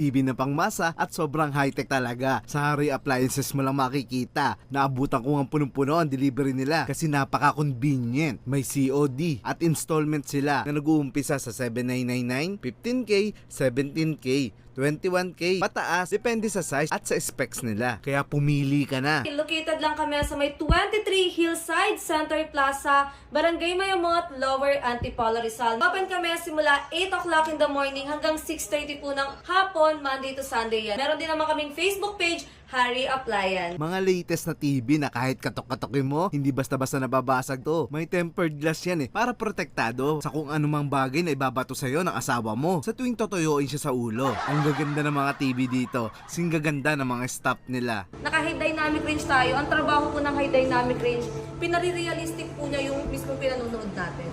TV na pangmasa at sobrang high-tech talaga. Sa Harry Appliances mo lang makikita. Naabutan ko ang punong-puno ang delivery nila kasi napaka-convenient. May COD at installment sila na nag-uumpisa sa 7,999, 15K, 17K, 21K, pataas, depende sa size at sa specs nila. Kaya pumili ka na. Located lang kami sa may 23 Hillside Center Plaza, Barangay Mayamot, Lower Antipolo, Rizal. Open kami simula 8 o'clock in the morning hanggang 6:30 po ng hapon, Monday to Sunday yan. Meron din naman kaming Facebook page, Harry Appliance. Mga latest na TV na kahit katok-katokin mo, hindi basta-basta nababasag to. May tempered glass yan para protektado sa kung anumang bagay na ibabato sa'yo ng asawa mo sa tuwing totoyoin siya sa ulo. Ang gaganda ng mga TV dito, singgaganda ng mga staff nila. Naka-high dynamic range tayo. Ang trabaho po ng high dynamic range, pinare-realistic po niya yung mismo pinanonood natin.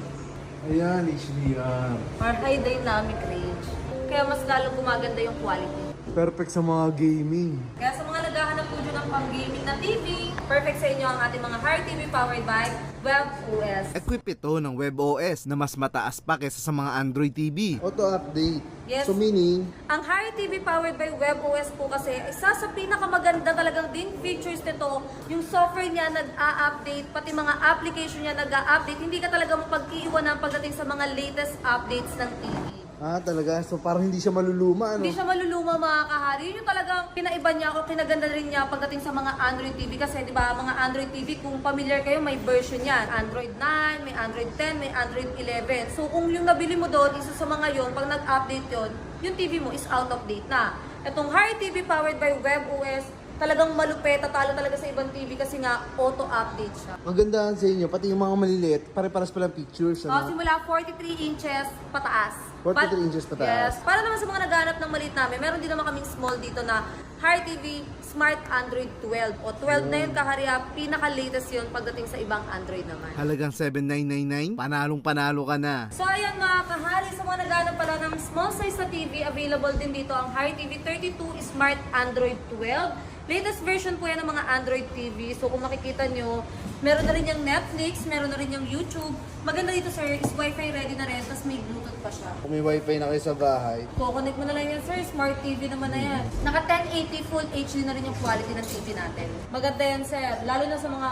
Ayan, HDR. Or high dynamic range. Kaya mas lalong gumaganda yung quality. Perfect sa mga gaming. Kaya sa mga naghahanap po dyan ng pang-gaming na TV, perfect sa inyo ang ating mga Harry TV powered by WebOS. Equip ito ng WebOS na mas mataas pa kaysa sa mga Android TV. Auto-update. Yes. So meaning, Ang Harry TV powered by WebOS po kasi, isa sa pinakamaganda talagang din features nito, yung software niya nag-a-update, pati mga application niya nag-a-update, hindi ka talaga mapag-iiwanan pagdating sa mga latest updates ng TV. talaga. So parang hindi siya maluluma, ano? Hindi siya maluluma mga kahari. Yun yung talagang pinaiba niya o kinaganda rin niya pagdating sa mga Android TV. Kasi di ba mga Android TV, kung familiar kayo, may version yan. Android 9, may Android 10, may Android 11. So kung yung nabili mo doon, isa sa mga yon, pag nag-update yon, yung TV mo is out of date na. Itong Harry TV powered by WebOS, talagang malupet, talo talaga sa ibang TV kasi nga auto-update siya. Maganda sa inyo, pati yung mga maliliit, pare-paras palang pictures, So, ano? simula 43 inches pataas. 43 inches pataas. Yes. Para naman sa mga naghahanap ng maliit namin, meron din naman kaming small dito na Harry TV Smart Android 12. O 12 na yun kahariya, pinaka-latest yun pagdating sa ibang Android naman. Halagang 7,999, panalong-panalo ka na. So ayan mga kahari, sa mga naghahanap pala ng small size na TV, available din dito ang Harry TV 32 Smart Android 12. Latest version po yan ng mga Android TV. So kung makikita nyo, meron na rin yung Netflix, meron na rin yung YouTube. Maganda dito sir, is Wi-Fi ready na rin, tapos may Bluetooth pa siya. Kung may wifi na kayo sa bahay, Connect mo na lang yan sir, Smart TV naman na yan. Naka 1080 Full HD na rin yung quality ng TV natin. Maganda yan sir, lalo na sa mga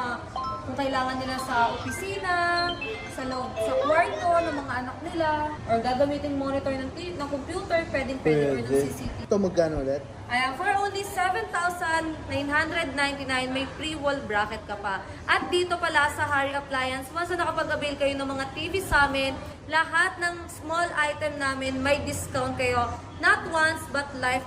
kung kailangan nila sa opisina, sa loob, sa kwarto ng mga anak nila, or gagamitin monitor ng computer, pwede or ng CCTV. ito magkano ulit? Ayan, for only 7,999, may pre-wall bracket ka pa. At dito pala sa Harry Appliance, once na nakapag-avail kayo ng mga TV sa amin, lahat ng small item namin may discount kayo. Not once, but lifetime.